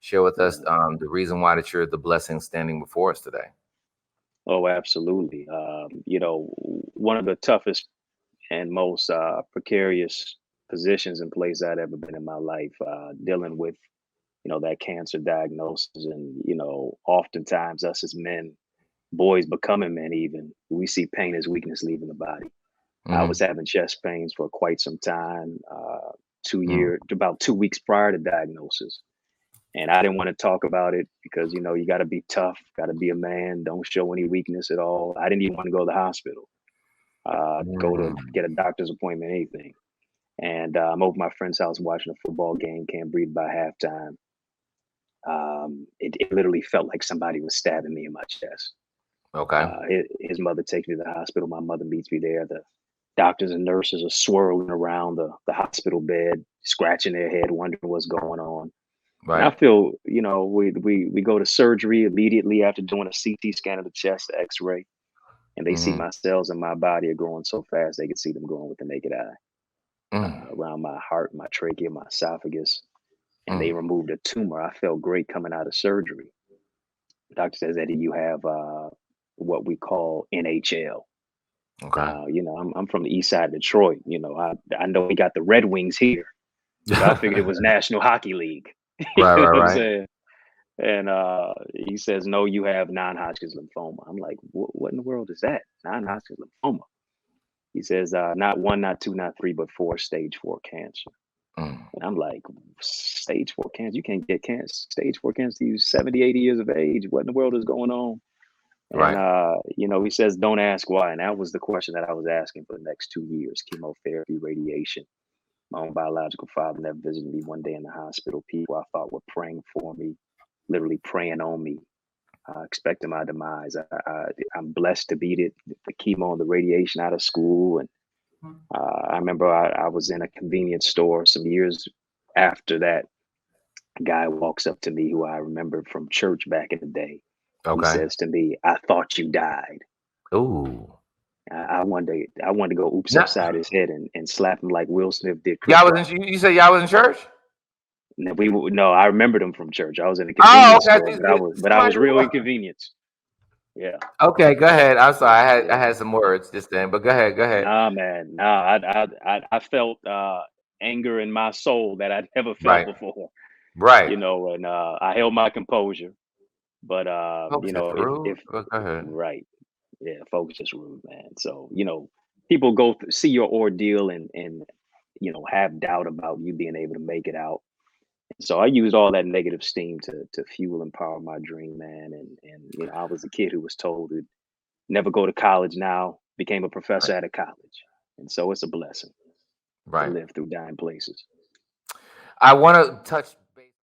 share with us Yeah. the reason why that you're the blessing standing before us today. Oh, absolutely. One of the toughest and most precarious positions and place I'd ever been in my life, dealing with, that cancer diagnosis. And, oftentimes us as men, boys becoming men even, we see pain as weakness leaving the body. I was Hmm. having chest pains for quite some time, Hmm. about 2 weeks prior to diagnosis. And I didn't want to talk about it because, you got to be tough, got to be a man, don't show any weakness at all. I didn't even want to go to the hospital, go to Mm. get a doctor's appointment, anything. And I'm over at my friend's house watching a football game, can't breathe by halftime. It literally felt like somebody was stabbing me in my chest. Okay. His mother takes me to the hospital. My mother meets me there. The doctors and nurses are swirling around the hospital bed, scratching their head, wondering what's going on. And I Right. feel, we go to surgery immediately after doing a CT scan of the chest, the X-ray, and they see Hmm. my cells in my body are growing so fast they can see them growing with the naked eye, Mm. around my heart, my trachea, my esophagus, and they Mm. removed a tumor. I felt great coming out of surgery. The doctor says that you have what we call NHL. Okay. Now, I'm from the east side of Detroit. I know we got the Red Wings here, but I figured it was National Hockey League. You Right. know Right. what I'm Right. saying? And he says, no, you have non-Hodgkin's lymphoma. I'm like, what in the world is that? Non-Hodgkin's lymphoma. He says, not one, not two, not three, but four, stage 4 cancer. Mm. And I'm like, stage 4 cancer? You can't get cancer, stage 4 cancer till you 70, 80 years of age. What in the world is going on? And, Right. he says, don't ask why. And that was the question that I was asking for the next 2 years: chemotherapy, radiation. My own biological father never visited me one day in the hospital. People I thought were praying for me, literally praying on me, expecting my demise. I'm blessed to beat it, the chemo and the radiation out of school. And I remember I was in a convenience store some years after that. A guy walks up to me who I remember from church back in the day. He Okay. says to me, "I thought you died." Ooh. I wanted to go oops No. upside his head and slap him like Will Smith did Chris Y'all Rock. was in. You said y'all was in church. No, I remembered him from church. I was in a Oh, convenience okay. store, but I was Somebody. real inconvenienced. Yeah. Okay, go ahead. I'm sorry. I Yeah. had some words just then, but go ahead. Go ahead. Nah, man. Nah, I felt anger in my soul that I'd never felt Right. before, Right. and I held my composure. But Folks, just if rude. Go ahead. right, yeah, folks just rude, man. So, people see your ordeal and have doubt about you being able to make it out. So I used all that negative steam to fuel and power my dream, man. And I was a kid who was told to never go to college. Now became a professor Right. at a college, and so it's a blessing to Right. live through dying places. I want to touch